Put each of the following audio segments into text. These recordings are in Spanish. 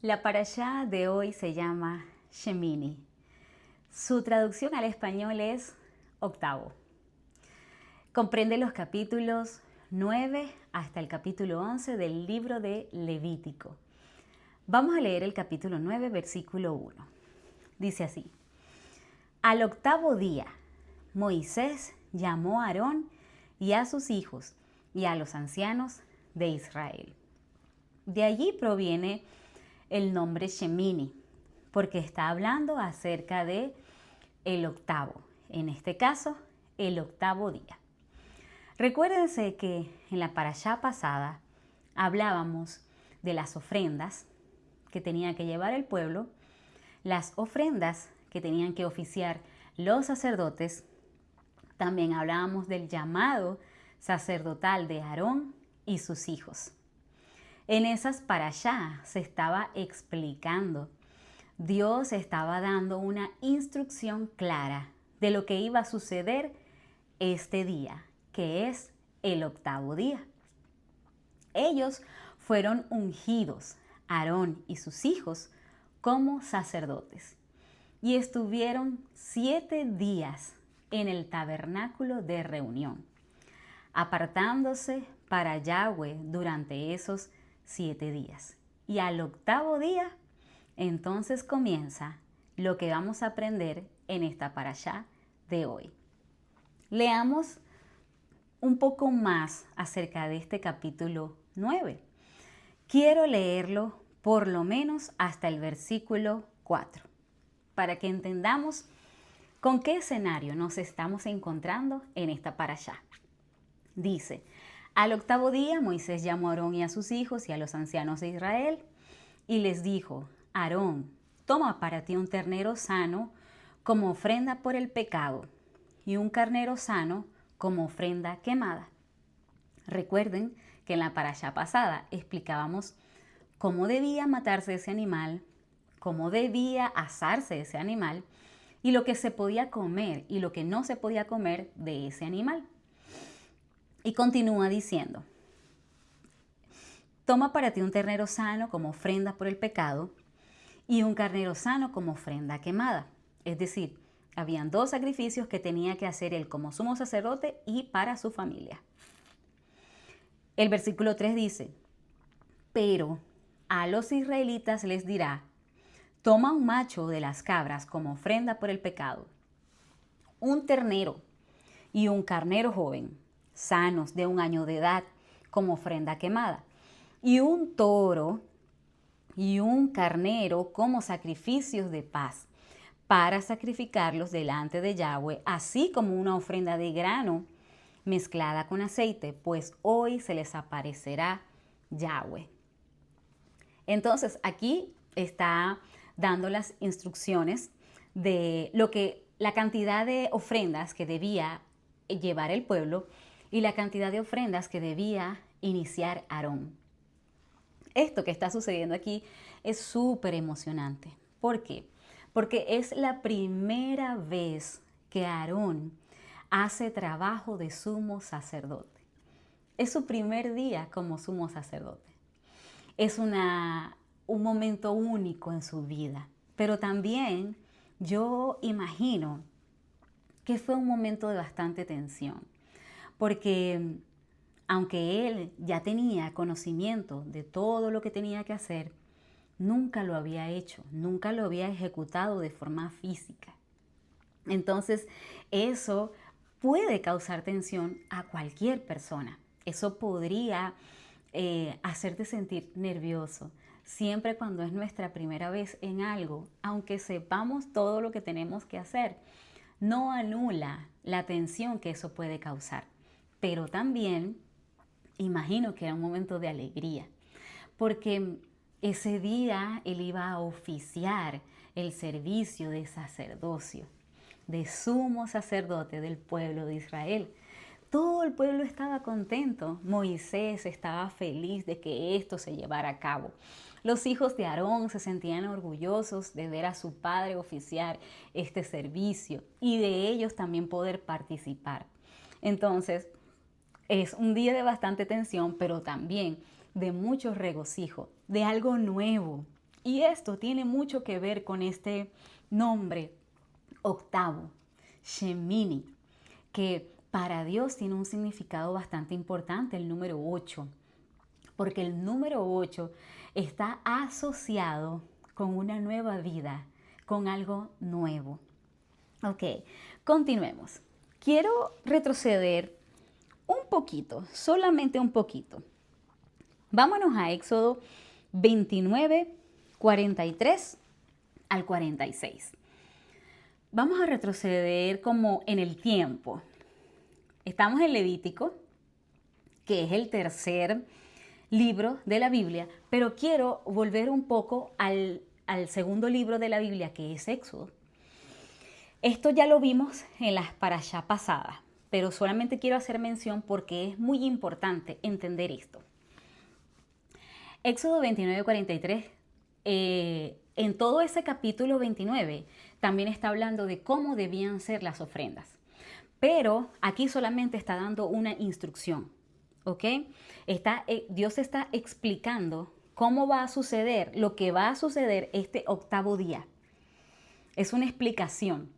La parashá de hoy se llama Shemini. Su traducción al español es octavo. Comprende los capítulos 9 hasta el capítulo 11 del libro de Levítico. Vamos a leer el capítulo 9, versículo 1. Dice así: Al octavo día, Moisés llamó a Aarón y a sus hijos y a los ancianos de Israel. De allí proviene el nombre Shemini, porque está hablando acerca de el octavo, en este caso, el octavo día. Recuérdense que en la parashá pasada hablábamos de las ofrendas que tenía que llevar el pueblo, las ofrendas que tenían que oficiar los sacerdotes. También hablábamos del llamado sacerdotal de Aarón y sus hijos. En esas parashá se estaba explicando, Dios estaba dando una instrucción clara de lo que iba a suceder este día, que es el octavo día. Ellos fueron ungidos, Aarón y sus hijos, como sacerdotes, y estuvieron 7 días en el tabernáculo de reunión, apartándose para Yahweh durante esos 7 días. Y al octavo día, entonces comienza lo que vamos a aprender en esta parashá de hoy. Leamos un poco más acerca de este capítulo 9. Quiero leerlo por lo menos hasta el versículo 4, para que entendamos con qué escenario nos estamos encontrando en esta parashá. Dice: Al octavo día Moisés llamó a Aarón y a sus hijos y a los ancianos de Israel y les dijo: Aarón, toma para ti un ternero sano como ofrenda por el pecado y un carnero sano como ofrenda quemada. Recuerden que en la parashá pasada explicábamos cómo debía matarse ese animal, cómo debía asarse ese animal y lo que se podía comer y lo que no se podía comer de ese animal. Y continúa diciendo: Toma para ti un ternero sano como ofrenda por el pecado y un carnero sano como ofrenda quemada. Es decir, habían 2 sacrificios que tenía que hacer él como sumo sacerdote y para su familia. El versículo 3 dice: Pero a los israelitas les dirá: Toma un macho de las cabras como ofrenda por el pecado, un ternero y un carnero joven, sanos de 1 año de edad, como ofrenda quemada, y un toro y un carnero como sacrificios de paz, para sacrificarlos delante de Yahweh, así como una ofrenda de grano mezclada con aceite, pues hoy se les aparecerá Yahweh. Entonces aquí está dando las instrucciones de la cantidad de ofrendas que debía llevar el pueblo y la cantidad de ofrendas que debía iniciar Aarón. Esto que está sucediendo aquí es súper emocionante. ¿Por qué? Porque es la primera vez que Aarón hace trabajo de sumo sacerdote. Es su primer día como sumo sacerdote. Es un momento único en su vida, pero también yo imagino que fue un momento de bastante tensión, porque aunque él ya tenía conocimiento de todo lo que tenía que hacer, nunca lo había hecho, nunca lo había ejecutado de forma física. Entonces, eso puede causar tensión a cualquier persona. Eso podría hacerte sentir nervioso. Siempre cuando es nuestra primera vez en algo, aunque sepamos todo lo que tenemos que hacer, no anula la tensión que eso puede causar. Pero también imagino que era un momento de alegría, porque ese día él iba a oficiar el servicio de sacerdocio, de sumo sacerdote del pueblo de Israel. Todo el pueblo estaba contento. Moisés estaba feliz de que esto se llevara a cabo. Los hijos de Aarón se sentían orgullosos de ver a su padre oficiar este servicio y de ellos también poder participar. Entonces, es un día de bastante tensión, pero también de mucho regocijo, de algo nuevo, Y esto tiene mucho que ver con este nombre octavo, Shemini, que para Dios tiene un significado bastante importante, el número 8, porque el número 8 está asociado con una nueva vida, con algo nuevo. Ok, continuemos. Quiero retroceder un poquito, solamente un poquito. Vámonos a Éxodo 29, 43 al 46. Vamos a retroceder como en el tiempo. Estamos en Levítico, que es el tercer libro de la Biblia, pero quiero volver un poco al segundo libro de la Biblia, que es Éxodo. Esto ya lo vimos en las parashá pasadas, pero solamente quiero hacer mención porque es muy importante entender esto. Éxodo 29:43, en todo ese capítulo 29, también está hablando de cómo debían ser las ofrendas. Pero aquí solamente está dando una instrucción, ¿ok? Dios está explicando cómo va a suceder, lo que va a suceder este octavo día. Es una explicación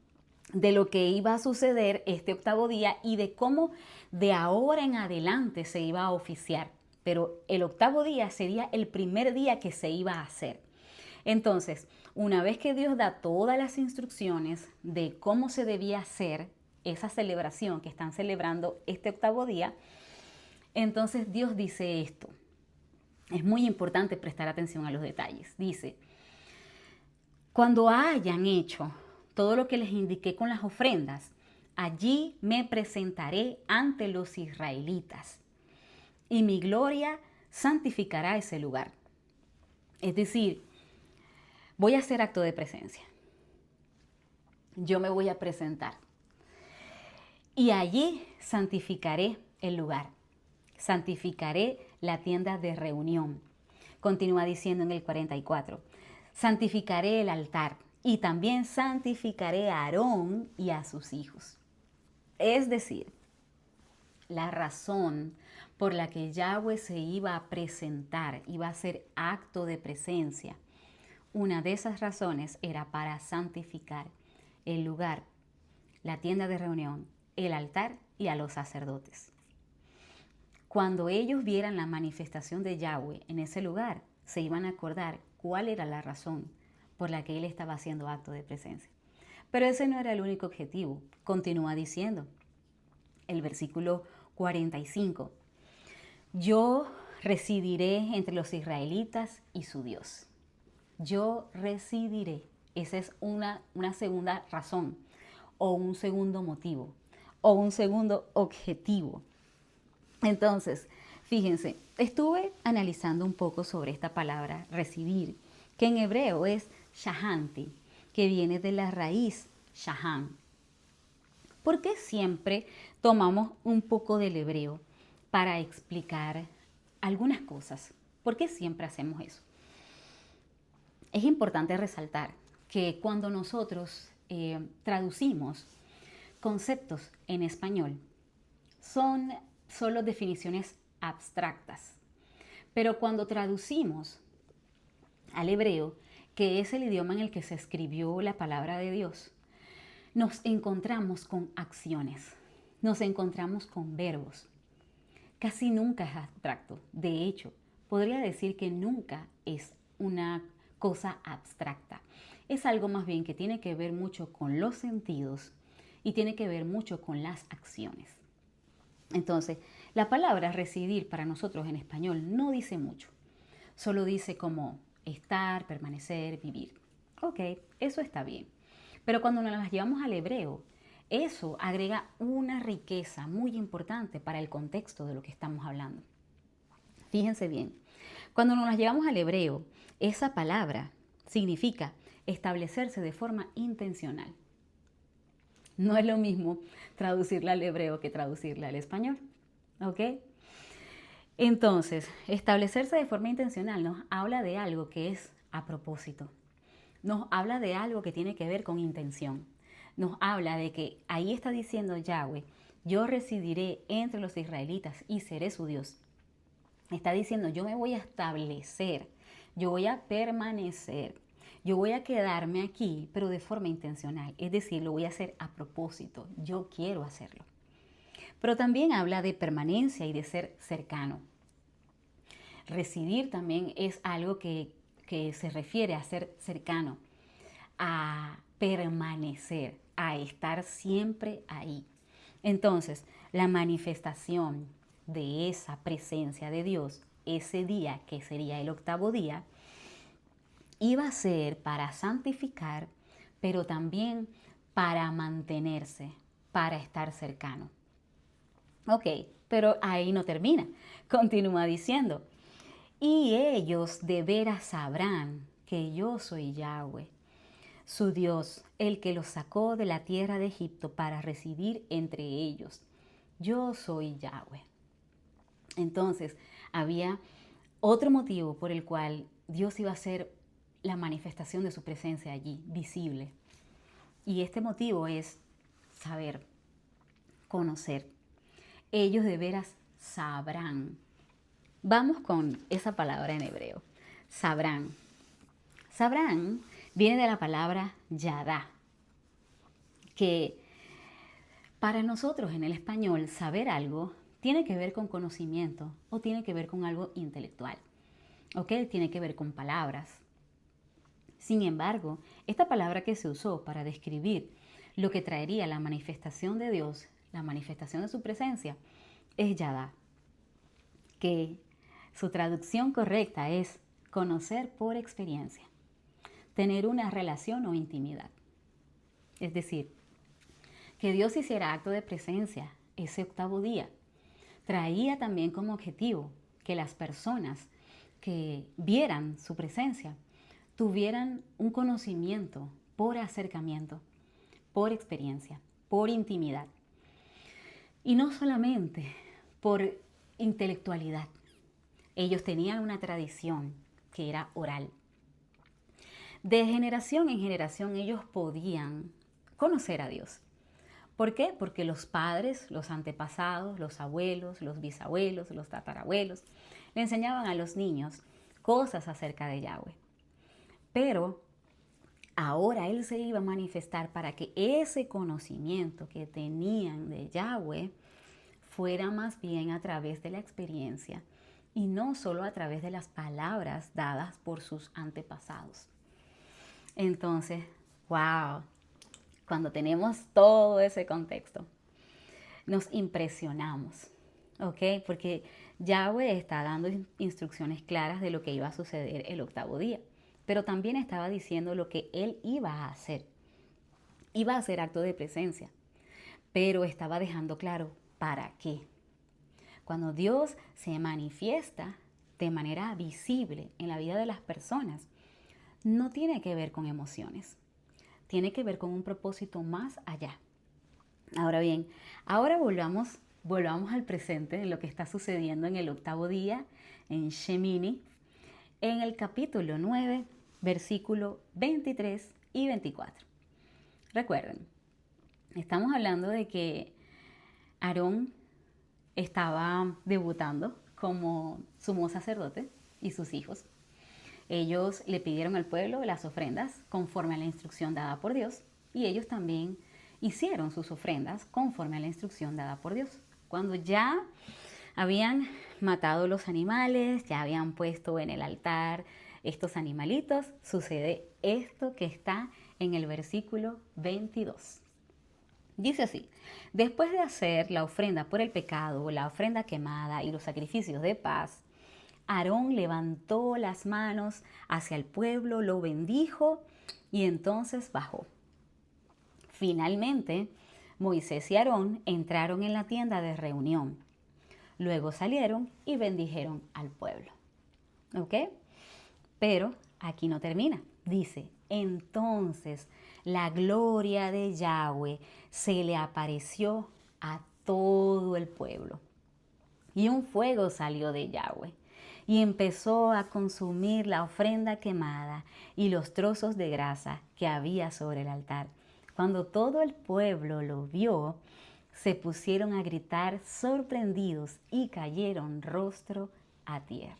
de lo que iba a suceder este octavo día y de cómo de ahora en adelante se iba a oficiar. Pero el octavo día sería el primer día que se iba a hacer. Entonces, una vez que Dios da todas las instrucciones de cómo se debía hacer esa celebración que están celebrando este octavo día, entonces Dios dice esto. Es muy importante prestar atención a los detalles. Dice, cuando hayan hecho todo lo que les indiqué con las ofrendas, allí me presentaré ante los israelitas y mi gloria santificará ese lugar. Es decir, voy a hacer acto de presencia. Yo me voy a presentar. Y allí santificaré el lugar. Santificaré la tienda de reunión. Continúa diciendo en el 44. Santificaré el altar y también santificaré a Aarón y a sus hijos. Es decir, la razón por la que Yahweh se iba a presentar, iba a hacer acto de presencia, una de esas razones era para santificar el lugar, la tienda de reunión, el altar y a los sacerdotes. Cuando ellos vieran la manifestación de Yahweh en ese lugar, se iban a acordar cuál era la razón por la que él estaba haciendo acto de presencia. Pero ese no era el único objetivo. Continúa diciendo el versículo 45. Yo residiré entre los israelitas y su Dios. Yo residiré. Esa es una segunda razón o un segundo motivo o un segundo objetivo. Entonces, fíjense, estuve analizando un poco sobre esta palabra residir, que en hebreo es shahanti, que viene de la raíz shahan. ¿Por qué siempre tomamos un poco del hebreo para explicar algunas cosas? ¿Por qué siempre hacemos eso? Es importante resaltar que cuando nosotros traducimos conceptos en español, son solo definiciones abstractas. Pero cuando traducimos al hebreo, que es el idioma en el que se escribió la palabra de Dios, nos encontramos con acciones, nos encontramos con verbos. Casi nunca es abstracto. De hecho, podría decir que nunca es una cosa abstracta. Es algo más bien que tiene que ver mucho con los sentidos y tiene que ver mucho con las acciones. Entonces, la palabra residir para nosotros en español no dice mucho. Solo dice como estar, permanecer, vivir. Ok, eso está bien. Pero cuando nos las llevamos al hebreo, eso agrega una riqueza muy importante para el contexto de lo que estamos hablando. Fíjense bien, cuando nos las llevamos al hebreo, esa palabra significa establecerse de forma intencional. No es lo mismo traducirla al hebreo que traducirla al español, ¿ok? Entonces, establecerse de forma intencional nos habla de algo que es a propósito. Nos habla de algo que tiene que ver con intención. Nos habla de que ahí está diciendo Yahweh, yo residiré entre los israelitas y seré su Dios. Está diciendo, yo me voy a establecer, yo voy a permanecer, yo voy a quedarme aquí, pero de forma intencional, es decir, lo voy a hacer a propósito, yo quiero hacerlo. Pero también habla de permanencia y de ser cercano. Residir también es algo que se refiere a ser cercano, a permanecer, a estar siempre ahí. Entonces, la manifestación de esa presencia de Dios, ese día que sería el octavo día, iba a ser para santificar, pero también para mantenerse, para estar cercano. Ok, pero ahí no termina. Continúa diciendo, y ellos de veras sabrán que yo soy Yahweh, su Dios, el que los sacó de la tierra de Egipto para residir entre ellos. Yo soy Yahweh. Entonces, había otro motivo por el cual Dios iba a hacer la manifestación de su presencia allí, visible. Y este motivo es saber, conocer. Ellos de veras sabrán. Vamos con esa palabra en hebreo. Sabrán. Sabrán viene de la palabra yadá, que para nosotros en el español saber algo tiene que ver con conocimiento o tiene que ver con algo intelectual. ¿Ok? Tiene que ver con palabras. Sin embargo, esta palabra que se usó para describir lo que traería la manifestación de Dios, la manifestación de su presencia, es yadá, que su traducción correcta es conocer por experiencia, tener una relación o intimidad. Es decir, que Dios hiciera acto de presencia ese octavo día, traía también como objetivo que las personas que vieran su presencia tuvieran un conocimiento por acercamiento, por experiencia, por intimidad. Y no solamente por intelectualidad. Ellos tenían una tradición que era oral. De generación en generación ellos podían conocer a Dios. ¿Por qué? Porque los padres, los antepasados, los abuelos, los bisabuelos, los tatarabuelos, le enseñaban a los niños cosas acerca de Yahweh. Pero ahora Él se iba a manifestar para que ese conocimiento que tenían de Yahweh fuera más bien a través de la experiencia y no solo a través de las palabras dadas por sus antepasados. Entonces, wow, cuando tenemos todo ese contexto, nos impresionamos, ¿ok? Porque Yahweh está dando instrucciones claras de lo que iba a suceder el octavo día, pero también estaba diciendo lo que Él iba a hacer. Iba a hacer acto de presencia, pero estaba dejando claro para qué. Cuando Dios se manifiesta de manera visible en la vida de las personas, no tiene que ver con emociones, tiene que ver con un propósito más allá. Ahora bien, ahora volvamos al presente, en lo que está sucediendo en el octavo día, en Shemini, en el capítulo 9, versículo 23 y 24. Recuerden, estamos hablando de que Aarón estaba debutando como sumo sacerdote y sus hijos. Ellos le pidieron al pueblo las ofrendas conforme a la instrucción dada por Dios y ellos también hicieron sus ofrendas conforme a la instrucción dada por Dios. Cuando ya habían matado los animales, ya habían puesto en el altar estos animalitos, sucede esto que está en el versículo 22. Dice así, después de hacer la ofrenda por el pecado, la ofrenda quemada y los sacrificios de paz, Aarón levantó las manos hacia el pueblo, lo bendijo y entonces bajó. Finalmente, Moisés y Aarón entraron en la tienda de reunión. Luego salieron y bendijeron al pueblo. ¿Ok? Pero aquí no termina. Dice, entonces la gloria de Yahweh se le apareció a todo el pueblo. Y un fuego salió de Yahweh y empezó a consumir la ofrenda quemada y los trozos de grasa que había sobre el altar. Cuando todo el pueblo lo vio, se pusieron a gritar sorprendidos y cayeron rostro a tierra.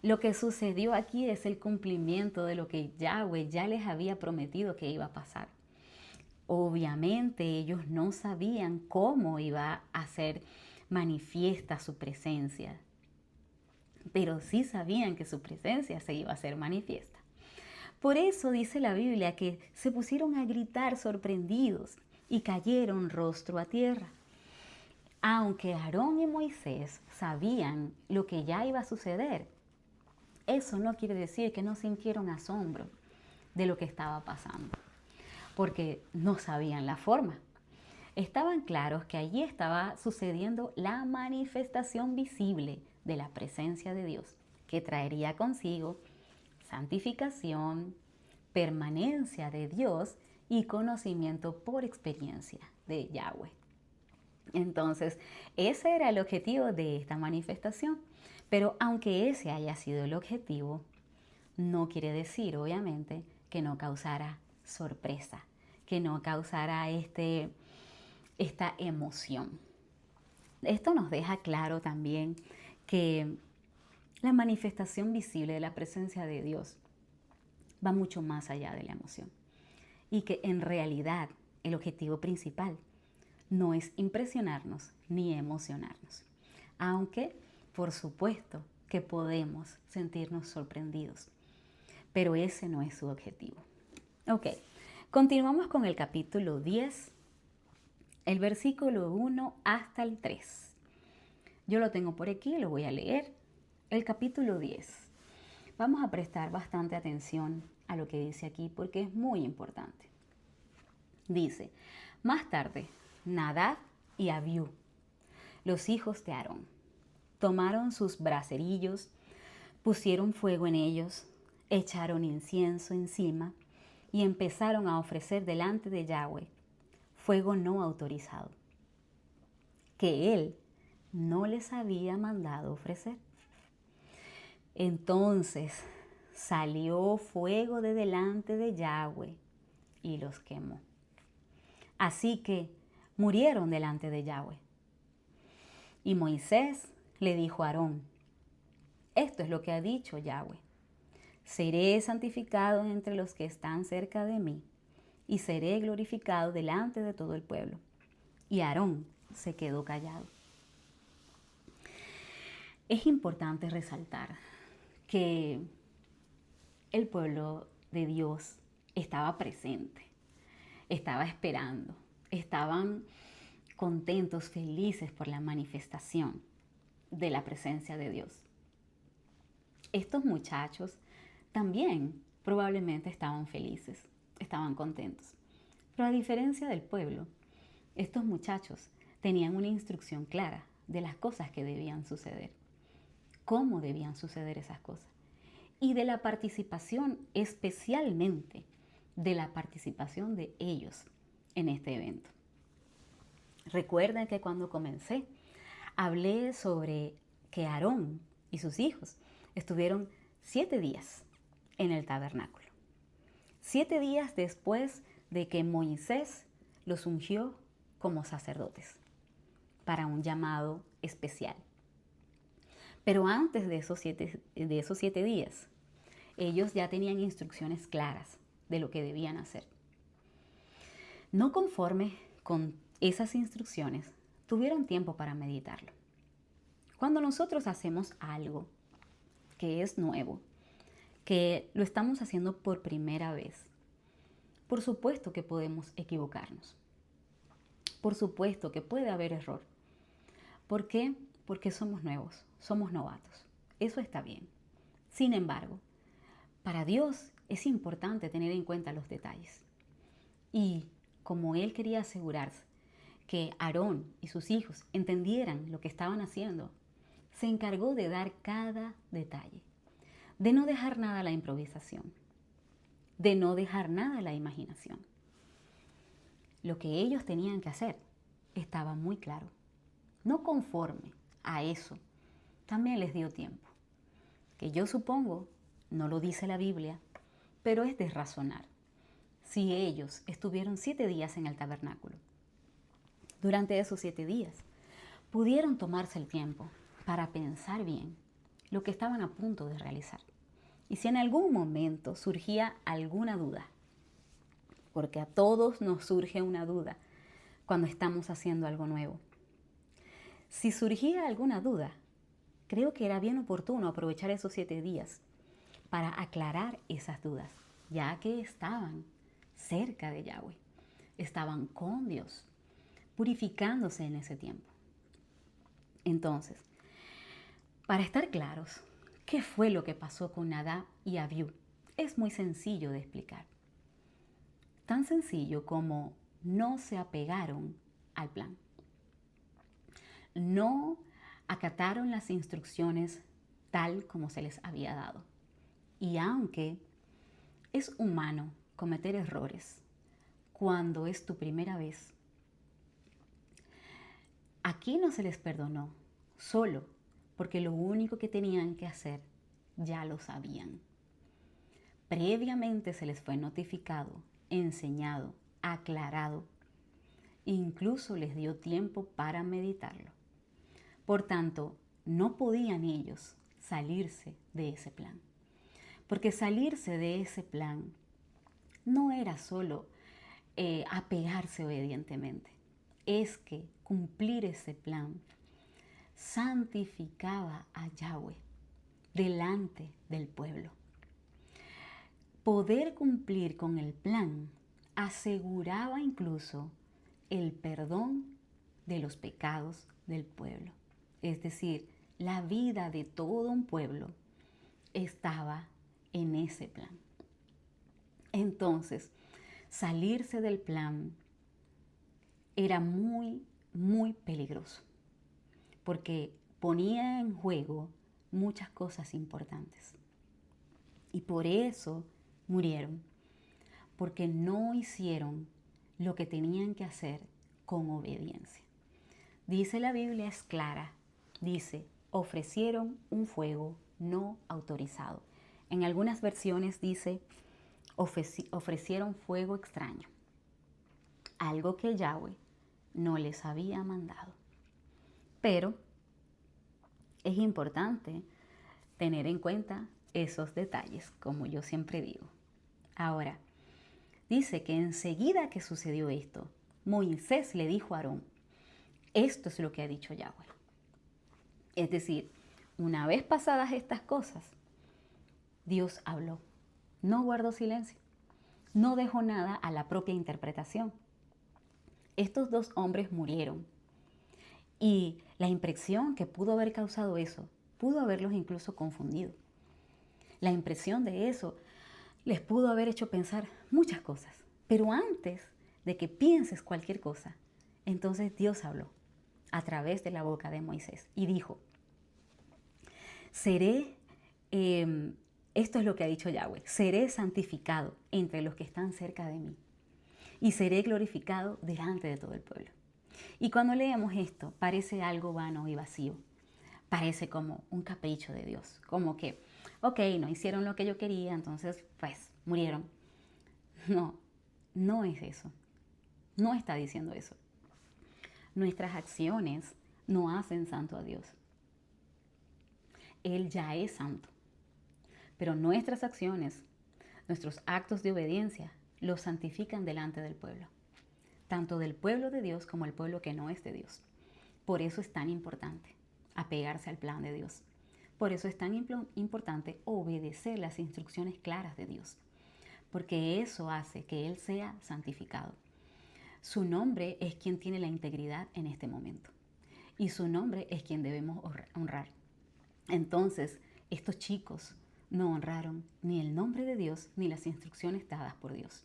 Lo que sucedió aquí es el cumplimiento de lo que Yahweh ya les había prometido que iba a pasar. Obviamente ellos no sabían cómo iba a ser manifiesta su presencia, pero sí sabían que su presencia se iba a hacer manifiesta. Por eso dice la Biblia que se pusieron a gritar sorprendidos y cayeron rostro a tierra. Aunque Aarón y Moisés sabían lo que ya iba a suceder, eso no quiere decir que no sintieron asombro de lo que estaba pasando, porque no sabían la forma. Estaban claros que allí estaba sucediendo la manifestación visible de la presencia de Dios, que traería consigo santificación, permanencia de Dios y conocimiento por experiencia de Yahweh. Entonces, ese era el objetivo de esta manifestación. Pero aunque ese haya sido el objetivo, no quiere decir, obviamente, que no causara sorpresa, que no causara esta emoción. Esto nos deja claro también que la manifestación visible de la presencia de Dios va mucho más allá de la emoción y que en realidad el objetivo principal no es impresionarnos ni emocionarnos, aunque por supuesto que podemos sentirnos sorprendidos, pero ese no es su objetivo. Ok, continuamos con el capítulo 10, el versículo 1 hasta el 3. Yo lo tengo por aquí, lo voy a leer. El capítulo 10. Vamos a prestar bastante atención a lo que dice aquí porque es muy importante. Dice, más tarde, Nadab y Abiú, los hijos de Aarón, tomaron sus braserillos, pusieron fuego en ellos, echaron incienso encima y empezaron a ofrecer delante de Yahweh fuego no autorizado, que él no les había mandado ofrecer. Entonces salió fuego de delante de Yahweh y los quemó. Así que murieron delante de Yahweh. Y Moisés le dijo a Aarón, esto es lo que ha dicho Yahweh, seré santificado entre los que están cerca de mí y seré glorificado delante de todo el pueblo. Y Aarón se quedó callado. Es importante resaltar que el pueblo de Dios estaba presente, estaba esperando, estaban contentos, felices por la manifestación de la presencia de Dios. Estos muchachos también probablemente estaban felices, estaban contentos. Pero a diferencia del pueblo, estos muchachos tenían una instrucción clara de las cosas que debían suceder, cómo debían suceder esas cosas y de la participación, especialmente de la participación de ellos en este evento. Recuerden que cuando comencé, hablé sobre que Aarón y sus hijos estuvieron 7 días en el tabernáculo. 7 días después de que Moisés los ungió como sacerdotes para un llamado especial. Pero antes de esos 7 días, ellos ya tenían instrucciones claras de lo que debían hacer. No conforme con esas instrucciones, tuvieron tiempo para meditarlo. Cuando nosotros hacemos algo que es nuevo, que lo estamos haciendo por primera vez, por supuesto que podemos equivocarnos. Por supuesto que puede haber error. ¿Por qué? Porque somos nuevos, somos novatos. Eso está bien. Sin embargo, para Dios es importante tener en cuenta los detalles. Y como Él quería asegurarse que Aarón y sus hijos entendieran lo que estaban haciendo, se encargó de dar cada detalle, de no dejar nada a la improvisación, de no dejar nada a la imaginación. Lo que ellos tenían que hacer estaba muy claro. No conforme a eso, también les dio tiempo, que yo supongo, no lo dice la Biblia, pero es de razonar. Si ellos estuvieron 7 días en el tabernáculo, durante esos 7 días, pudieron tomarse el tiempo para pensar bien lo que estaban a punto de realizar. Y si en algún momento surgía alguna duda, porque a todos nos surge una duda cuando estamos haciendo algo nuevo. Si surgía alguna duda, creo que era bien oportuno aprovechar esos 7 días para aclarar esas dudas, ya que estaban cerca de Yahweh, estaban con Dios, purificándose en ese tiempo. Entonces, para estar claros, ¿qué fue lo que pasó con Nadab y Abiú? Es muy sencillo de explicar. Tan sencillo como no se apegaron al plan. No acataron las instrucciones tal como se les había dado. Y aunque es humano cometer errores cuando es tu primera vez, aquí no se les perdonó solo porque lo único que tenían que hacer ya lo sabían. Previamente se les fue notificado, enseñado, aclarado. Incluso les dio tiempo para meditarlo. Por tanto, no podían ellos salirse de ese plan. Porque salirse de ese plan no era solo apegarse obedientemente. Es que cumplir ese plan santificaba a Yahweh delante del pueblo. Poder cumplir con el plan aseguraba incluso el perdón de los pecados del pueblo. Es decir, la vida de todo un pueblo estaba en ese plan. Entonces, salirse del plan era muy, muy peligroso, porque ponía en juego muchas cosas importantes. Y por eso murieron, porque no hicieron lo que tenían que hacer con obediencia. Dice la Biblia, es clara, dice, ofrecieron un fuego no autorizado. En algunas versiones dice, ofrecieron fuego extraño, algo que Yahweh no les había mandado. Pero es importante tener en cuenta esos detalles, como yo siempre digo. Ahora, dice que enseguida que sucedió esto, Moisés le dijo a Aarón, esto es lo que ha dicho Yahweh. Es decir, una vez pasadas estas cosas, Dios habló, no guardó silencio, no dejó nada a la propia interpretación. Estos 2 hombres murieron y la impresión que pudo haber causado eso, pudo haberlos incluso confundido. La impresión de eso les pudo haber hecho pensar muchas cosas, pero antes de que pienses cualquier cosa, entonces Dios habló a través de la boca de Moisés y dijo, esto es lo que ha dicho Yahweh, seré santificado entre los que están cerca de mí y seré glorificado delante de todo el pueblo. Y cuando leemos esto, parece algo vano y vacío, parece como un capricho de Dios, como que, ok, no hicieron lo que yo quería, entonces pues murieron. No, no es eso, no está diciendo eso. Nuestras acciones no hacen santo a Dios. Él ya es santo. Pero nuestras acciones, nuestros actos de obediencia, los santifican delante del pueblo. Tanto del pueblo de Dios como el pueblo que no es de Dios. Por eso es tan importante apegarse al plan de Dios. Por eso es tan importante obedecer las instrucciones claras de Dios. Porque eso hace que Él sea santificado. Su nombre es quien tiene la integridad en este momento. Y su nombre es quien debemos honrar. Entonces, estos chicos no honraron ni el nombre de Dios ni las instrucciones dadas por Dios.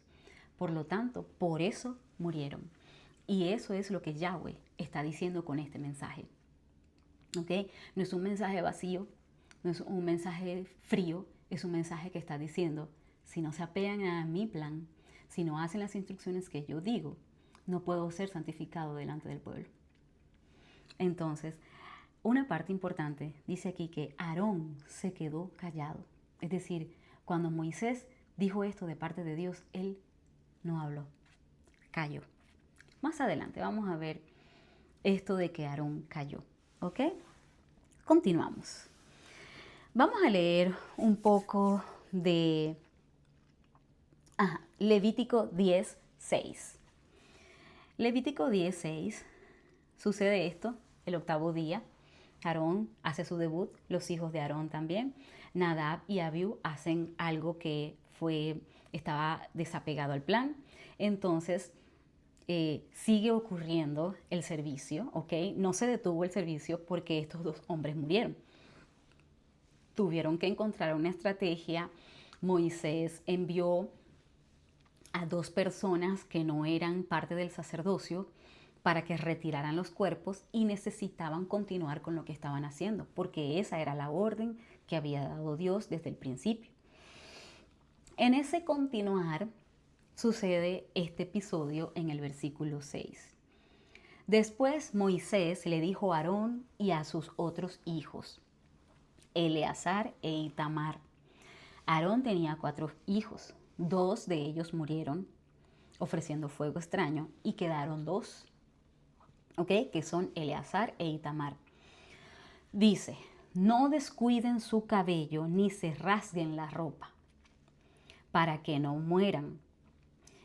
Por lo tanto, por eso murieron. Y eso es lo que Yahweh está diciendo con este mensaje. ¿Ok? No es un mensaje vacío, no es un mensaje frío, es un mensaje que está diciendo, si no se apegan a mi plan, si no hacen las instrucciones que yo digo, no puedo ser santificado delante del pueblo. Entonces, una parte importante dice aquí que Aarón se quedó callado. Es decir, cuando Moisés dijo esto de parte de Dios, él no habló, calló. Más adelante vamos a ver esto de que Aarón calló, ¿ok? Continuamos. Vamos a leer un poco de Levítico 10:6. Levítico 10:6, sucede esto el octavo día. Aarón hace su debut, los hijos de Aarón también. Nadab y Abiú hacen algo que estaba desapegado al plan. Entonces sigue ocurriendo el servicio, ¿ok? No se detuvo el servicio porque estos dos hombres murieron. Tuvieron que encontrar una estrategia. Moisés envió a dos personas que no eran parte del sacerdocio para que retiraran los cuerpos y necesitaban continuar con lo que estaban haciendo, porque esa era la orden que había dado Dios desde el principio. En ese continuar sucede este episodio en el versículo 6. Después Moisés le dijo a Aarón y a sus otros hijos, Eleazar e Itamar. Aarón tenía 4 hijos, 2 de ellos murieron ofreciendo fuego extraño y quedaron 2, ¿ok? Que son Eleazar e Itamar. Dice, no descuiden su cabello ni se rasguen la ropa, para que no mueran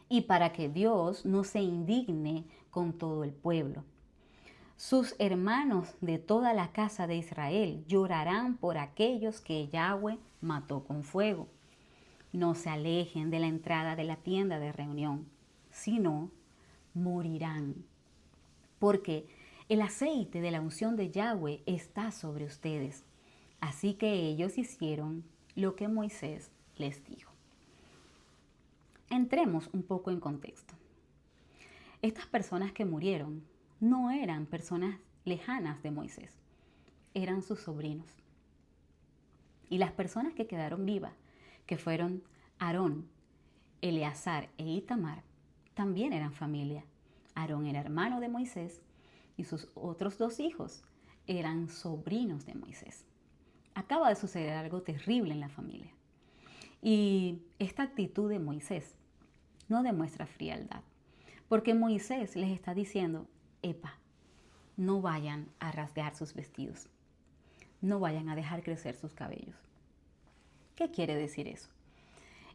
y para que Dios no se indigne con todo el pueblo. Sus hermanos de toda la casa de Israel llorarán por aquellos que Yahweh mató con fuego. No se alejen de la entrada de la tienda de reunión, sino morirán. Porque el aceite de la unción de Yahweh está sobre ustedes. Así que ellos hicieron lo que Moisés les dijo. Entremos un poco en contexto. Estas personas que murieron no eran personas lejanas de Moisés, eran sus sobrinos. Y las personas que quedaron vivas, que fueron Aarón, Eleazar e Itamar, también eran familia. Aarón era hermano de Moisés y sus otros 2 hijos eran sobrinos de Moisés. Acaba de suceder algo terrible en la familia. Y esta actitud de Moisés no demuestra frialdad, porque Moisés les está diciendo, epa, no vayan a rasgar sus vestidos, no vayan a dejar crecer sus cabellos. ¿Qué quiere decir eso?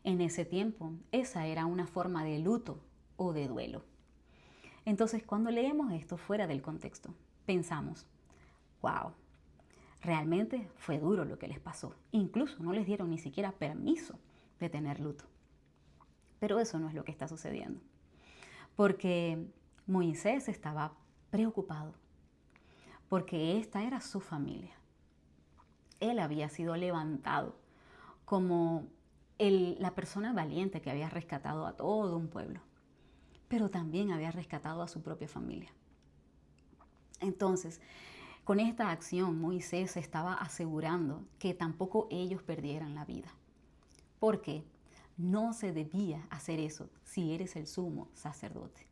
En ese tiempo, esa era una forma de luto o de duelo. Entonces, cuando leemos esto fuera del contexto, pensamos, wow, realmente fue duro lo que les pasó. Incluso no les dieron ni siquiera permiso de tener luto. Pero eso no es lo que está sucediendo. Porque Moisés estaba preocupado. Porque esta era su familia. Él había sido levantado como la persona valiente que había rescatado a todo un pueblo. Pero también había rescatado a su propia familia. Entonces, con esta acción, Moisés estaba asegurando que tampoco ellos perdieran la vida. ¿Por qué? No se debía hacer eso si eres el sumo sacerdote.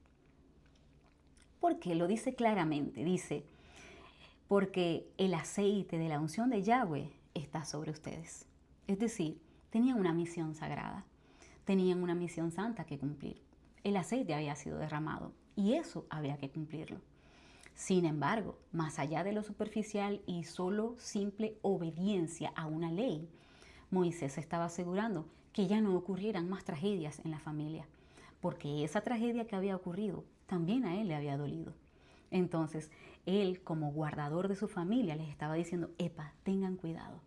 Porque lo dice claramente, dice, porque el aceite de la unción de Yahweh está sobre ustedes. Es decir, tenían una misión sagrada, tenían una misión santa que cumplir. El aceite había sido derramado y eso había que cumplirlo. Sin embargo, más allá de lo superficial y solo simple obediencia a una ley, Moisés estaba asegurando que ya no ocurrieran más tragedias en la familia, porque esa tragedia que había ocurrido también a él le había dolido. Entonces, él como guardador de su familia les estaba diciendo, epa, tengan cuidado,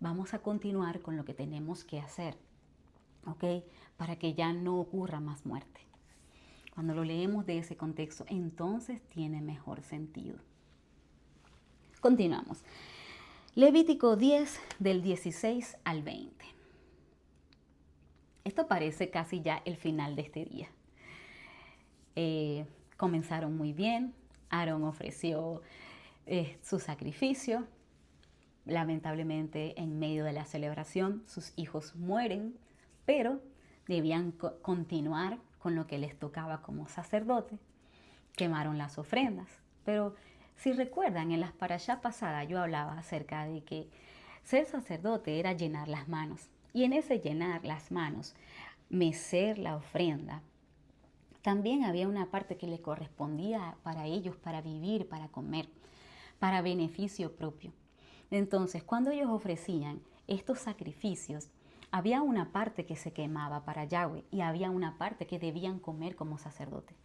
vamos a continuar con lo que tenemos que hacer, ¿ok? Para que ya no ocurra más muerte. Cuando lo leemos de ese contexto, entonces tiene mejor sentido. Continuamos. Levítico 10 del 16 al 20. Esto parece casi ya el final de este día. Comenzaron muy bien. Aarón ofreció su sacrificio. Lamentablemente, en medio de la celebración, sus hijos mueren, pero debían continuar con lo que les tocaba como sacerdote. Quemaron las ofrendas. Pero si recuerdan, en las parashá pasadas yo hablaba acerca de que ser sacerdote era llenar las manos. Y en ese llenar las manos, mecer la ofrenda, también había una parte que le correspondía para ellos, para vivir, para comer, para beneficio propio. Entonces, cuando ellos ofrecían estos sacrificios, había una parte que se quemaba para Yahweh y había una parte que debían comer como sacerdotes.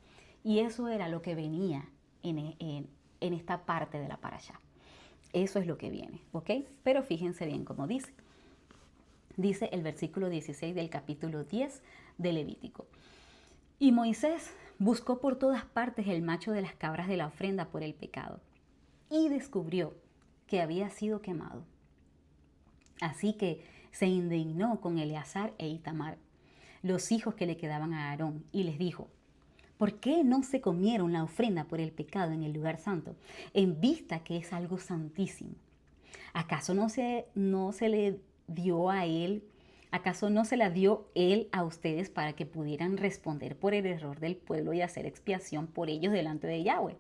Y eso era lo que venía en esta parte de la parashá. Eso es lo que viene, ¿ok? Pero fíjense bien cómo dice. Dice el versículo 16 del capítulo 10 de Levítico. Y Moisés buscó por todas partes el macho de las cabras de la ofrenda por el pecado y descubrió que había sido quemado. Así que se indignó con Eleazar e Itamar, los hijos que le quedaban a Aarón, y les dijo: ¿por qué no se comieron la ofrenda por el pecado en el lugar santo, en vista que es algo santísimo? ¿Acaso no se le dio a él, acaso no se la dio él a ustedes para que pudieran responder por el error del pueblo y hacer expiación por ellos delante de Yahweh?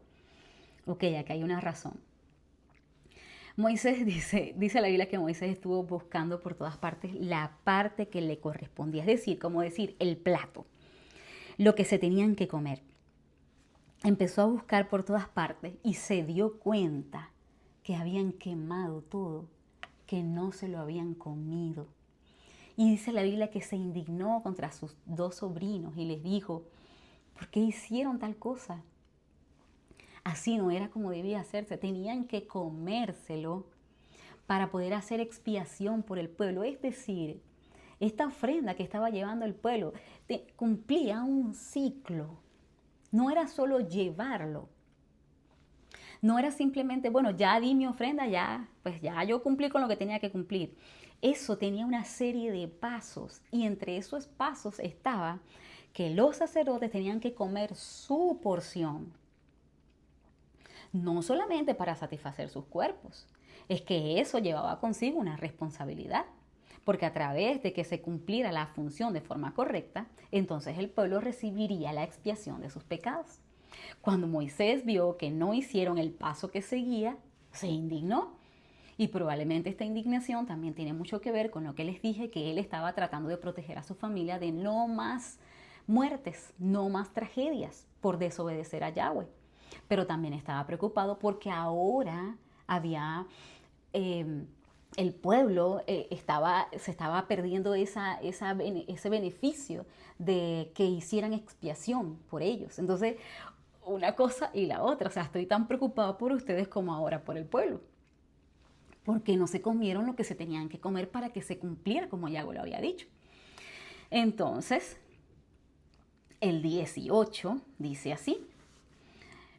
Ok, acá hay una razón. Moisés dice la Biblia que Moisés estuvo buscando por todas partes la parte que le correspondía, es decir, como decir, el plato, lo que se tenían que comer. Empezó a buscar por todas partes y se dio cuenta que habían quemado todo, que no se lo habían comido. Y dice la Biblia que se indignó contra sus dos sobrinos y les dijo: ¿por qué hicieron tal cosa? Así no era como debía hacerse, tenían que comérselo para poder hacer expiación por el pueblo. Es decir, esta ofrenda que estaba llevando el pueblo cumplía un ciclo. No era solo llevarlo. No era simplemente, bueno, ya di mi ofrenda, pues ya yo cumplí con lo que tenía que cumplir. Eso tenía una serie de pasos y entre esos pasos estaba que los sacerdotes tenían que comer su porción. No solamente para satisfacer sus cuerpos, es que eso llevaba consigo una responsabilidad, porque a través de que se cumpliera la función de forma correcta, entonces el pueblo recibiría la expiación de sus pecados. Cuando Moisés vio que no hicieron el paso que seguía, se indignó. Y probablemente esta indignación también tiene mucho que ver con lo que les dije, que él estaba tratando de proteger a su familia de no más muertes, no más tragedias por desobedecer a Yahweh. Pero también estaba preocupado porque ahora había el pueblo se estaba perdiendo ese beneficio de que hicieran expiación por ellos. Entonces, una cosa y la otra, o sea, estoy tan preocupado por ustedes como ahora por el pueblo, porque no se comieron lo que se tenían que comer para que se cumpliera como Yahweh lo había dicho. Entonces, el 18 dice así: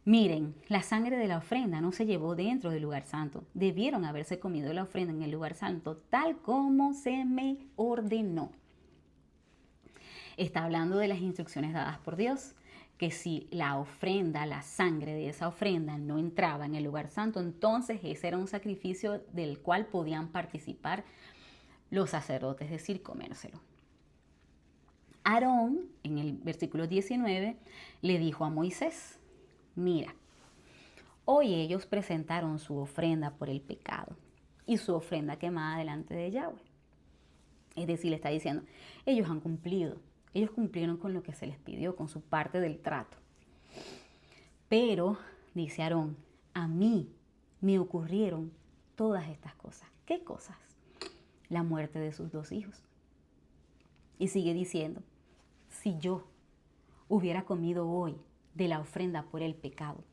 miren, la sangre de la ofrenda no se llevó dentro del lugar santo. Debieron haberse comido la ofrenda en el lugar santo, tal como se me ordenó. Está hablando de las instrucciones dadas por Dios, que si la ofrenda, la sangre de esa ofrenda no entraba en el lugar santo, entonces ese era un sacrificio del cual podían participar los sacerdotes, es decir, comérselo. Aarón, en el versículo 19, le dijo a Moisés: mira, hoy ellos presentaron su ofrenda por el pecado y su ofrenda quemada delante de Yahweh. Es decir, le está diciendo, ellos han cumplido, ellos cumplieron con lo que se les pidió, con su parte del trato. Pero, dice Aarón, a mí me ocurrieron todas estas cosas. ¿Qué cosas? La muerte de sus dos hijos. Y sigue diciendo, si yo hubiera comido hoy de la ofrenda por el pecado,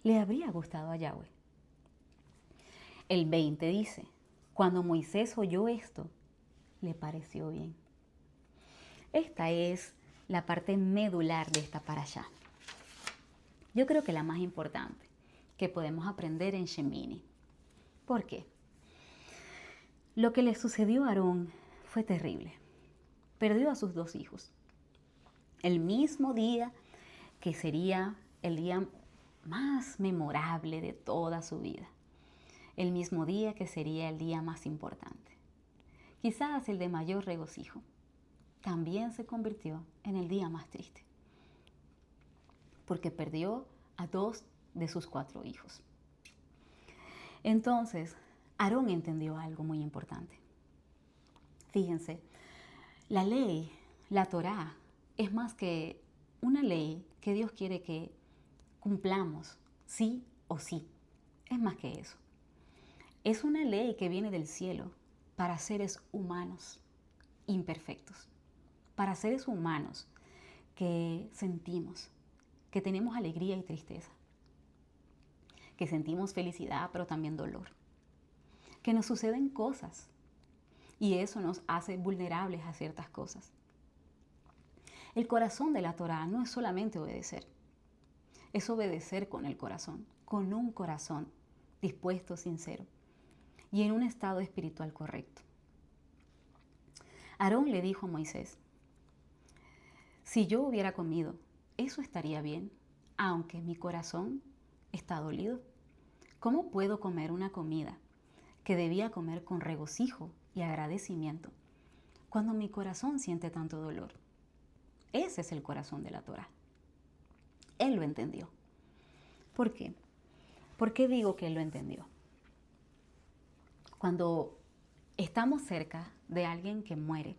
le habría gustado a Yahweh. El 20 dice, cuando Moisés oyó esto, le pareció bien. Esta es la parte medular de esta parashá. Yo creo que la más importante que podemos aprender en Shemini. ¿Por qué? Lo que le sucedió a Aarón fue terrible. Perdió a sus dos hijos. El mismo día que sería el día más memorable de toda su vida. El mismo día que sería el día más importante. Quizás el de mayor regocijo. También se convirtió en el día más triste. Porque perdió a dos de sus 4 hijos. Entonces, Aarón entendió algo muy importante. Fíjense, la ley, la Torá, es más que una ley que Dios quiere que cumplamos, sí o sí. Es más que eso. Es una ley que viene del cielo para seres humanos imperfectos, para seres humanos que sentimos, que tenemos alegría y tristeza, que sentimos felicidad pero también dolor, que nos suceden cosas y eso nos hace vulnerables a ciertas cosas. El corazón de la Torá no es solamente obedecer, es obedecer con el corazón, con un corazón dispuesto, sincero y en un estado espiritual correcto. Aarón le dijo a Moisés, si yo hubiera comido, eso estaría bien, aunque mi corazón está dolido. ¿Cómo puedo comer una comida que debía comer con regocijo y agradecimiento cuando mi corazón siente tanto dolor? Ese es el corazón de la Torá. Él lo entendió. ¿Por qué? ¿Por qué digo que él lo entendió? Cuando estamos cerca de alguien que muere,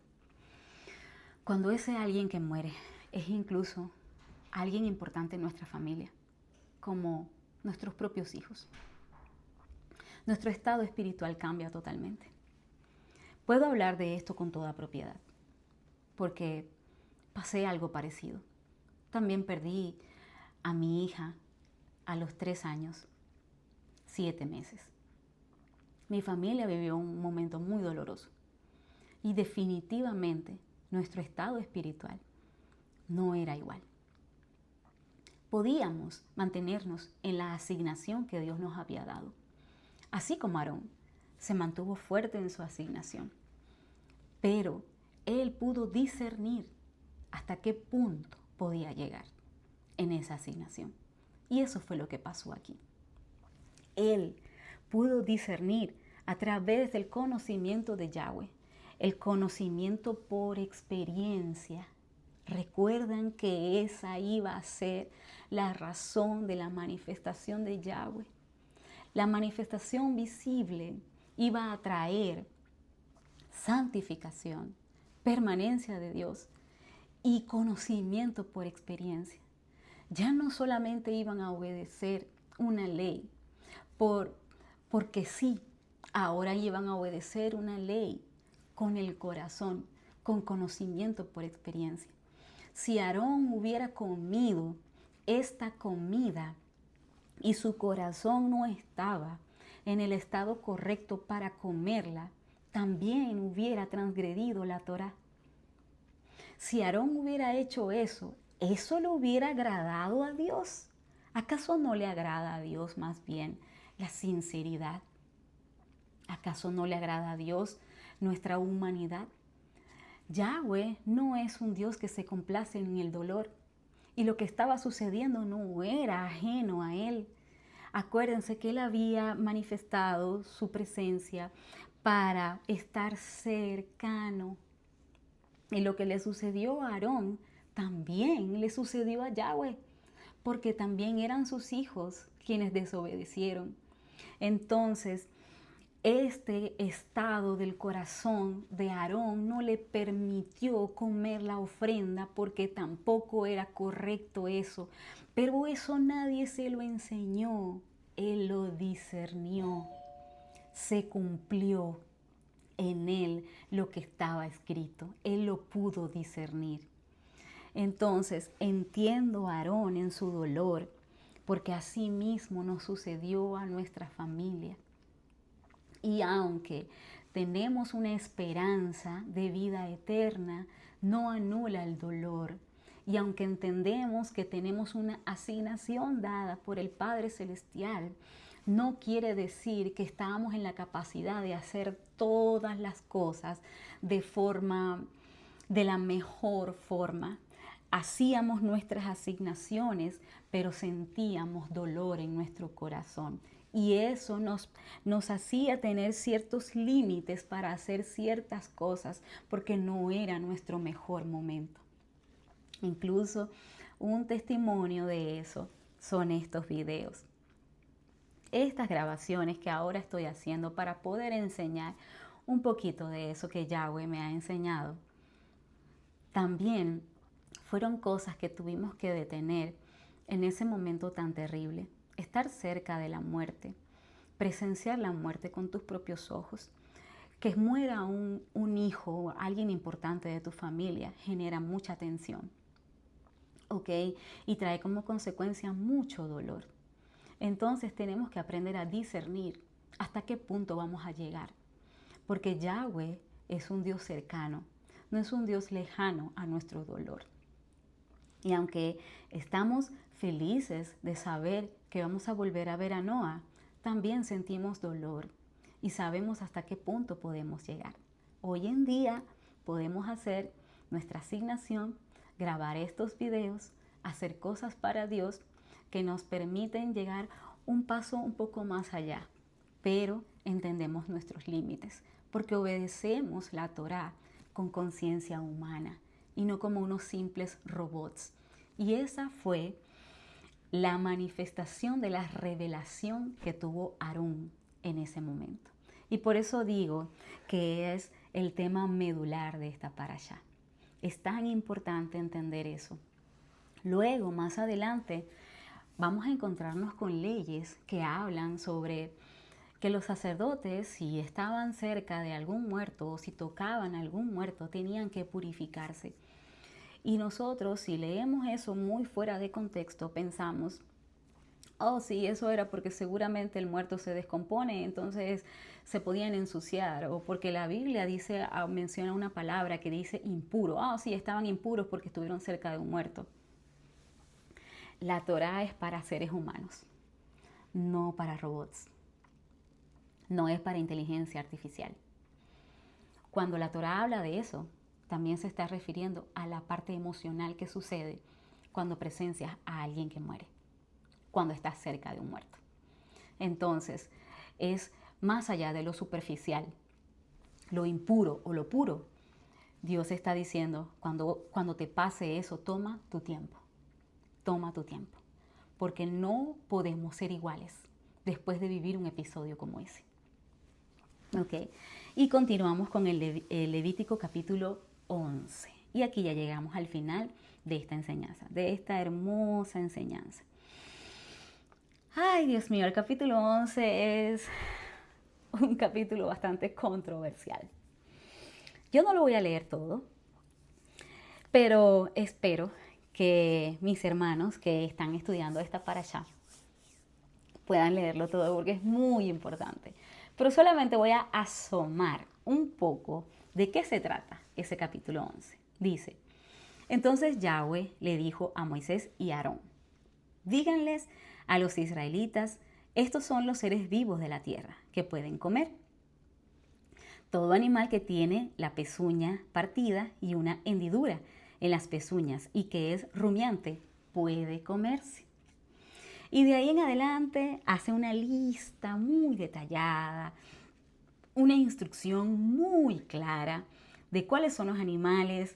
cuando ese alguien que muere es incluso alguien importante en nuestra familia, como nuestros propios hijos, nuestro estado espiritual cambia totalmente. Puedo hablar de esto con toda propiedad, porque pasé algo parecido. También perdí a mi hija a los 3 años, 7 meses. Mi familia vivió un momento muy doloroso y definitivamente nuestro estado espiritual no era igual. Podíamos mantenernos en la asignación que Dios nos había dado, así como Aarón se mantuvo fuerte en su asignación, pero él pudo discernir hasta qué punto podía llegar en esa asignación. Y eso fue lo que pasó aquí. Él pudo discernir a través del conocimiento de Yahweh, el conocimiento por experiencia. Recuerdan que esa iba a ser la razón de la manifestación de Yahweh. La manifestación visible iba a traer santificación, permanencia de Dios y conocimiento por experiencia. Ya no solamente iban a obedecer una ley porque sí, ahora iban a obedecer una ley con el corazón, con conocimiento por experiencia. Si Aarón hubiera comido esta comida y su corazón no estaba en el estado correcto para comerla, también hubiera transgredido la Torá. Si Aarón hubiera hecho eso, ¿eso le hubiera agradado a Dios? ¿Acaso no le agrada a Dios más bien la sinceridad? ¿Acaso no le agrada a Dios nuestra humanidad? Yahweh no es un Dios que se complace en el dolor. Y lo que estaba sucediendo no era ajeno a Él. Acuérdense que Él había manifestado su presencia para estar cercano. Y lo que le sucedió a Aarón también le sucedió a Yahweh, porque también eran sus hijos quienes desobedecieron. Entonces, este estado del corazón de Aarón no le permitió comer la ofrenda porque tampoco era correcto eso. Pero eso nadie se lo enseñó. Él lo discernió. Se cumplió en él lo que estaba escrito. Él lo pudo discernir. Entonces, entiendo a Aarón en su dolor, porque así mismo nos sucedió a nuestra familia. Y aunque tenemos una esperanza de vida eterna, no anula el dolor. Y aunque entendemos que tenemos una asignación dada por el Padre Celestial, no quiere decir que estamos en la capacidad de hacer todas las cosas de la mejor forma. Hacíamos nuestras asignaciones, pero sentíamos dolor en nuestro corazón. Y eso nos hacía tener ciertos límites para hacer ciertas cosas, porque no era nuestro mejor momento. Incluso un testimonio de eso son estos videos. Estas grabaciones que ahora estoy haciendo para poder enseñar un poquito de eso que Yahweh me ha enseñado. También fueron cosas que tuvimos que detener en ese momento tan terrible. Estar cerca de la muerte presenciar la muerte con tus propios ojos. Que muera un hijo o alguien importante de tu familia genera mucha tensión, ¿ok? Y trae como consecuencia mucho dolor. Entonces tenemos que aprender a discernir hasta qué punto vamos a llegar. Porque Yahweh es un Dios cercano, no es un Dios lejano a nuestro dolor. Y aunque estamos felices de saber que vamos a volver a ver a Noah, también sentimos dolor y sabemos hasta qué punto podemos llegar. Hoy en día podemos hacer nuestra asignación, grabar estos videos, hacer cosas para Dios que nos permiten llegar un paso un poco más allá, pero entendemos nuestros límites, porque obedecemos la Torá con conciencia humana y no como unos simples robots. Y esa fue la manifestación de la revelación que tuvo Aarón en ese momento. Y por eso digo que es el tema medular de esta parashá. Es tan importante entender eso. Luego, más adelante, vamos a encontrarnos con leyes que hablan sobre que los sacerdotes, si estaban cerca de algún muerto o si tocaban a algún muerto, tenían que purificarse. Y nosotros, si leemos eso muy fuera de contexto, pensamos, oh, sí, eso era porque seguramente el muerto se descompone, entonces se podían ensuciar, o porque la Biblia dice, menciona una palabra que dice impuro. Ah, sí, estaban impuros porque estuvieron cerca de un muerto. La Torá es para seres humanos, no para robots. No es para inteligencia artificial. Cuando la Torá habla de eso, también se está refiriendo a la parte emocional que sucede cuando presencias a alguien que muere, cuando estás cerca de un muerto. Entonces, es más allá de lo superficial, lo impuro o lo puro. Dios está diciendo, cuando te pase eso, toma tu tiempo, porque no podemos ser iguales después de vivir un episodio como ese. Okay. Y continuamos con el Levítico capítulo 11. Y aquí ya llegamos al final de esta enseñanza, de esta hermosa enseñanza. Ay, Dios mío, el capítulo 11 es un capítulo bastante controversial. Yo no lo voy a leer todo, pero espero que mis hermanos que están estudiando esta parashá puedan leerlo todo porque es muy importante. Pero solamente voy a asomar un poco de qué se trata ese capítulo 11. Dice, entonces Yahweh le dijo a Moisés y a Aarón, díganles a los israelitas, estos son los seres vivos de la tierra que pueden comer. Todo animal que tiene la pezuña partida y una hendidura en las pezuñas y que es rumiante puede comerse. Y de ahí en adelante hace una lista muy detallada, una instrucción muy clara de cuáles son los animales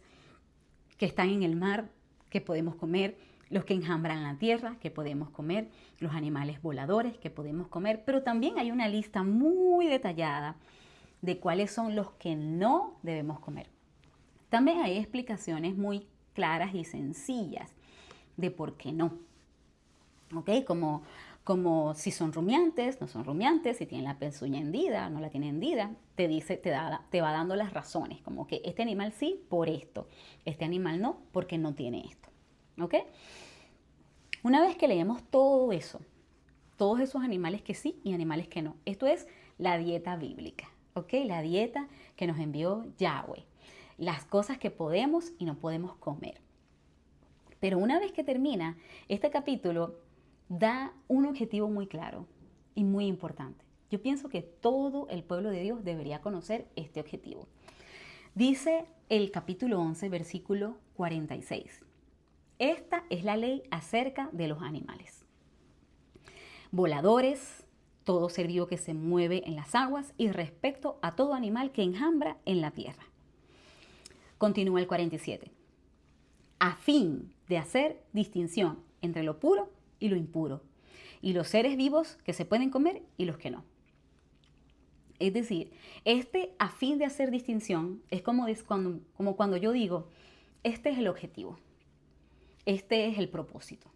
que están en el mar que podemos comer, los que enjambran la tierra que podemos comer, los animales voladores que podemos comer, pero también hay una lista muy detallada de cuáles son los que no debemos comer. También hay explicaciones muy claras y sencillas de por qué no. ¿Ok? Como si son rumiantes, no son rumiantes, si tienen la pezuña hendida, no la tienen hendida, te va dando las razones, como que este animal sí por esto, este animal no porque no tiene esto. ¿Ok? Una vez que leemos todo eso, todos esos animales que sí y animales que no, esto es la dieta bíblica, ¿ok? La dieta que nos envió Yahweh, las cosas que podemos y no podemos comer. Pero una vez que termina este capítulo, da un objetivo muy claro y muy importante. Yo pienso que todo el pueblo de Dios debería conocer este objetivo. Dice el capítulo 11, versículo 46. Esta es la ley acerca de los animales. Voladores, todo ser vivo que se mueve en las aguas y respecto a todo animal que enjambra en la tierra. Continúa el 47. A fin de hacer distinción entre lo puro y lo impuro, y los seres vivos que se pueden comer y los que no. Es decir, a fin de hacer distinción es como cuando yo digo, este es el objetivo, este es el propósito.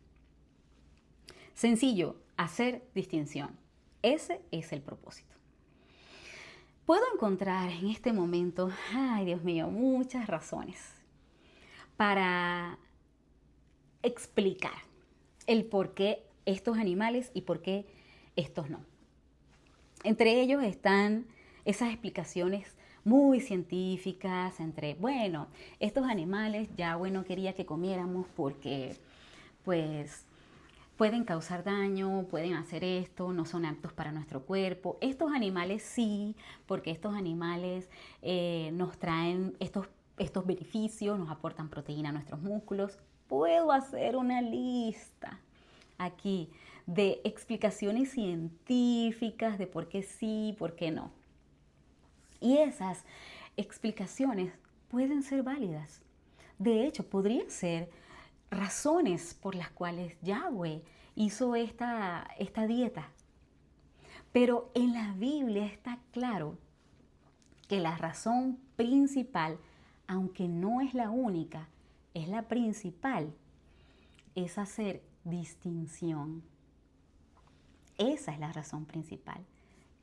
Sencillo, hacer distinción. Ese es el propósito. Puedo encontrar en este momento, ay Dios mío, muchas razones para explicar el por qué estos animales y por qué estos no. Entre ellos están esas explicaciones muy científicas entre, bueno, estos animales Yahweh no quería que comiéramos porque pues pueden causar daño, pueden hacer esto, no son aptos para nuestro cuerpo. Estos animales sí, porque estos animales nos traen estos beneficios, nos aportan proteína a nuestros músculos. Puedo hacer una lista aquí de explicaciones científicas de por qué sí, por qué no. Y esas explicaciones pueden ser válidas. De hecho, podrían ser razones por las cuales Yahweh hizo esta dieta. Pero en la Biblia está claro que la razón principal, aunque no es la única, es la principal, es hacer distinción. Esa es la razón principal.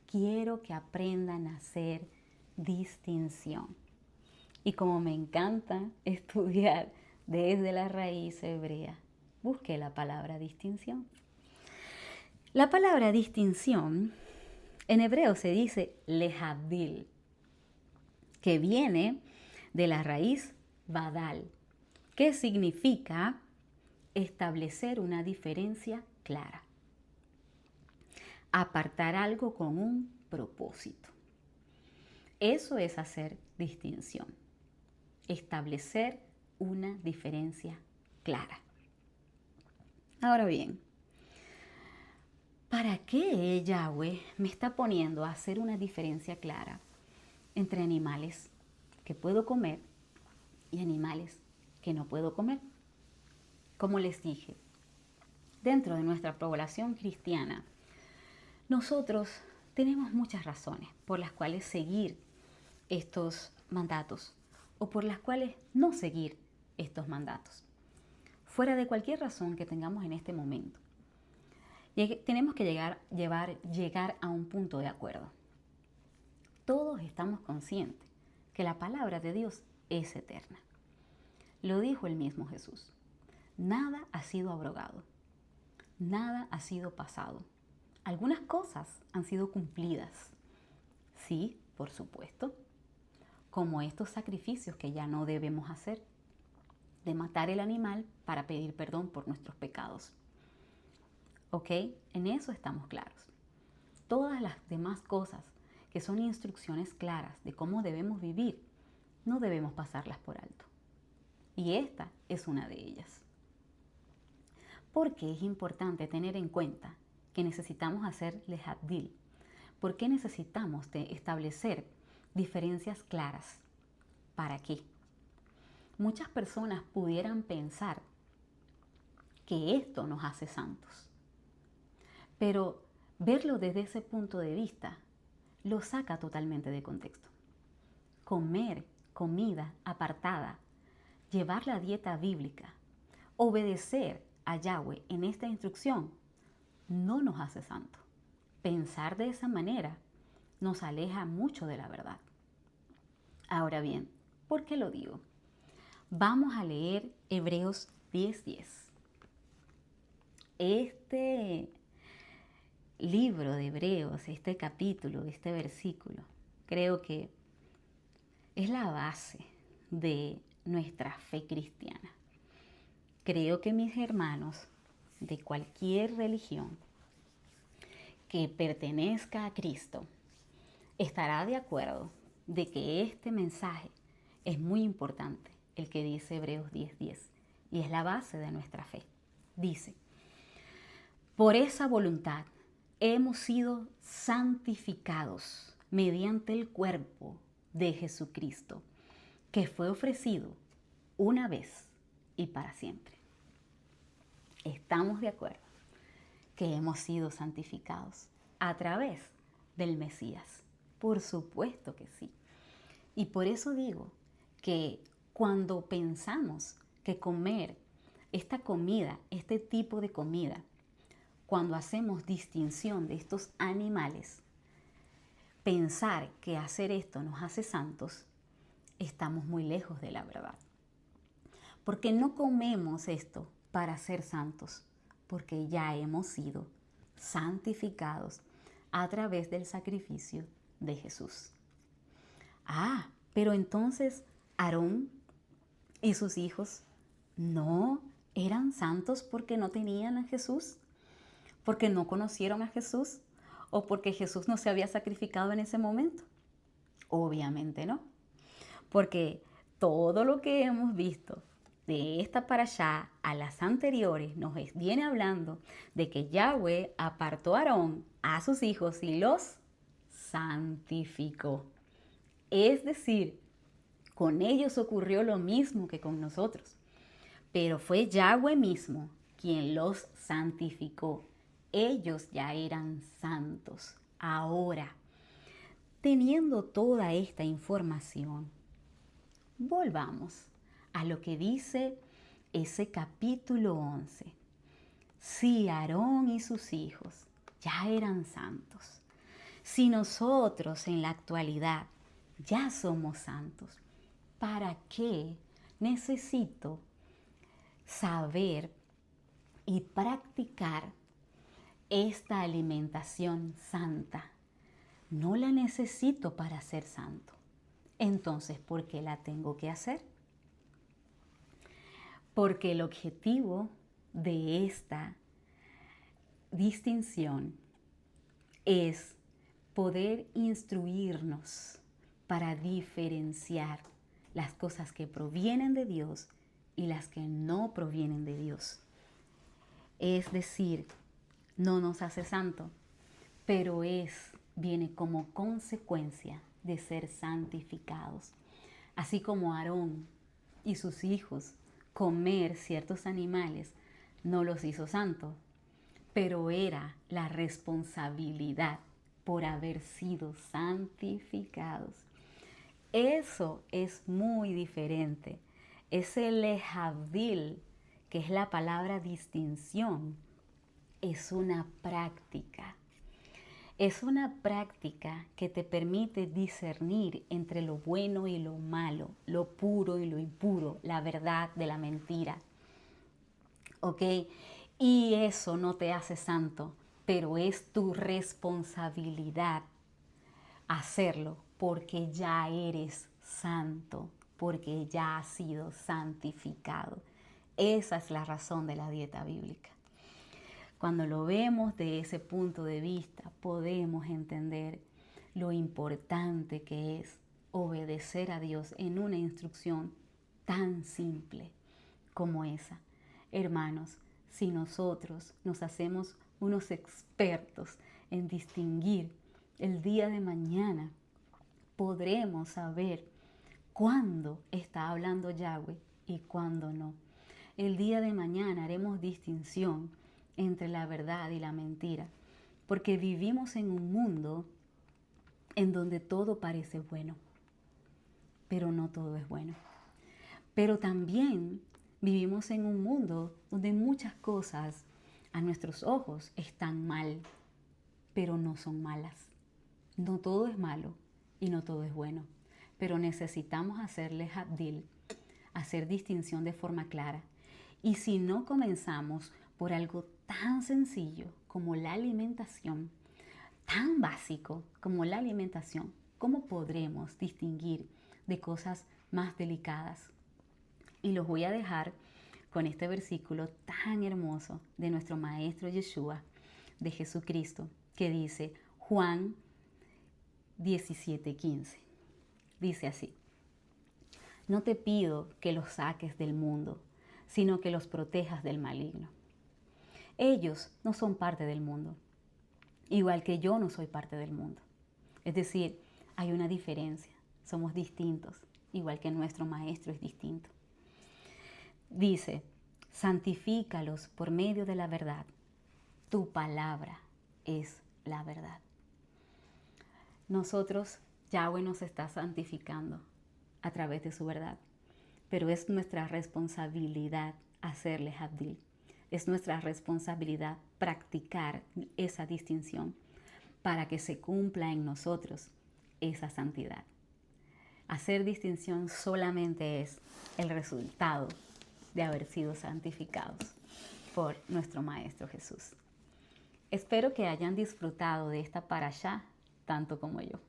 Quiero que aprendan a hacer distinción. Y como me encanta estudiar desde la raíz hebrea, busqué la palabra distinción. La palabra distinción en hebreo se dice lehavdil, que viene de la raíz badal, que significa establecer una diferencia clara, apartar algo con un propósito. Eso es hacer distinción, establecer una diferencia clara. Ahora bien, ¿para qué Yahweh me está poniendo a hacer una diferencia clara entre animales que puedo comer y animales que no puedo comer? Como les dije, dentro de nuestra población cristiana, nosotros tenemos muchas razones por las cuales seguir estos mandatos o por las cuales no seguir estos mandatos. Fuera de cualquier razón que tengamos en este momento, tenemos que llegar a un punto de acuerdo. Todos estamos conscientes que la palabra de Dios es eterna. Lo dijo el mismo Jesús. Nada ha sido abrogado. Nada ha sido pasado. Algunas cosas han sido cumplidas. Sí, por supuesto. Como estos sacrificios que ya no debemos hacer, de matar el animal para pedir perdón por nuestros pecados. ¿Ok? En eso estamos claros. Todas las demás cosas que son instrucciones claras de cómo debemos vivir, no debemos pasarlas por alto. Y esta es una de ellas. Porque es importante tener en cuenta que necesitamos hacer lehavdil. ¿Por qué necesitamos establecer diferencias claras? ¿Para qué? Muchas personas pudieran pensar que esto nos hace santos. Pero verlo desde ese punto de vista lo saca totalmente de contexto. Comer comida apartada, llevar la dieta bíblica, obedecer a Yahweh en esta instrucción, no nos hace santo. Pensar de esa manera nos aleja mucho de la verdad. Ahora bien, ¿por qué lo digo? Vamos a leer Hebreos 10:10. Este libro de Hebreos, este capítulo, este versículo, creo que es la base de nuestra fe cristiana. Creo que mis hermanos de cualquier religión que pertenezca a Cristo estará de acuerdo de que este mensaje es muy importante, el que dice Hebreos 10:10, y es la base de nuestra fe. Dice, por esa voluntad hemos sido santificados mediante el cuerpo de Jesucristo, que fue ofrecido una vez y para siempre. Estamos de acuerdo que hemos sido santificados a través del Mesías. Por supuesto que sí. Y por eso digo que cuando pensamos que comer esta comida, este tipo de comida, cuando hacemos distinción de estos animales, pensar que hacer esto nos hace santos, estamos muy lejos de la verdad. Porque no comemos esto para ser santos, porque ya hemos sido santificados a través del sacrificio de Jesús. Pero entonces Aarón y sus hijos no eran santos porque no tenían a Jesús, porque no conocieron a Jesús o porque Jesús no se había sacrificado en ese momento. Obviamente no, porque todo lo que hemos visto de esta parashá a las anteriores nos viene hablando de que Yahweh apartó a Aarón, a sus hijos y los santificó. Es decir, con ellos ocurrió lo mismo que con nosotros, pero fue Yahweh mismo quien los santificó. Ellos ya eran santos. Ahora, teniendo toda esta información, volvamos a lo que dice ese capítulo 11. Si Aarón y sus hijos ya eran santos, si nosotros en la actualidad ya somos santos, ¿para qué necesito saber y practicar esta alimentación santa? No la necesito para ser santo. Entonces, ¿por qué la tengo que hacer? Porque el objetivo de esta distinción es poder instruirnos para diferenciar las cosas que provienen de Dios y las que no provienen de Dios. Es decir, no nos hace santo, pero viene como consecuencia de ser santificados. Así como Aarón y sus hijos comer ciertos animales no los hizo santos, pero era la responsabilidad por haber sido santificados. Eso es muy diferente. Ese lehavdil, que es la palabra distinción, es una práctica. Es una práctica que te permite discernir entre lo bueno y lo malo, lo puro y lo impuro, la verdad de la mentira. ¿Ok? Y eso no te hace santo, pero es tu responsabilidad hacerlo porque ya eres santo, porque ya has sido santificado. Esa es la razón de la dieta bíblica. Cuando lo vemos de ese punto de vista, podemos entender lo importante que es obedecer a Dios en una instrucción tan simple como esa. Hermanos, si nosotros nos hacemos unos expertos en distinguir el día de mañana, podremos saber cuándo está hablando Yahweh y cuándo no. El día de mañana haremos distinción entre la verdad y la mentira, porque vivimos en un mundo en donde todo parece bueno, pero no todo es bueno. Pero también vivimos en un mundo donde muchas cosas a nuestros ojos están mal, pero no son malas. No todo es malo y no todo es bueno, pero necesitamos hacerle habdil, hacer distinción de forma clara. Y si no comenzamos por algo tan sencillo como la alimentación, tan básico como la alimentación, ¿cómo podremos distinguir de cosas más delicadas? Y los voy a dejar con este versículo tan hermoso de nuestro Maestro Yeshua, de Jesucristo, que dice Juan 17:15. Dice así: no te pido que los saques del mundo, sino que los protejas del maligno. Ellos no son parte del mundo, igual que yo no soy parte del mundo. Es decir, hay una diferencia, somos distintos, igual que nuestro Maestro es distinto. Dice, santifícalos por medio de la verdad. Tu palabra es la verdad. Nosotros, Yahweh nos está santificando a través de su verdad, pero es nuestra responsabilidad hacerle habdil, Es nuestra responsabilidad practicar esa distinción para que se cumpla en nosotros esa santidad. Hacer distinción solamente es el resultado de haber sido santificados por nuestro Maestro Jesús. Espero que hayan disfrutado de esta parashá tanto como yo.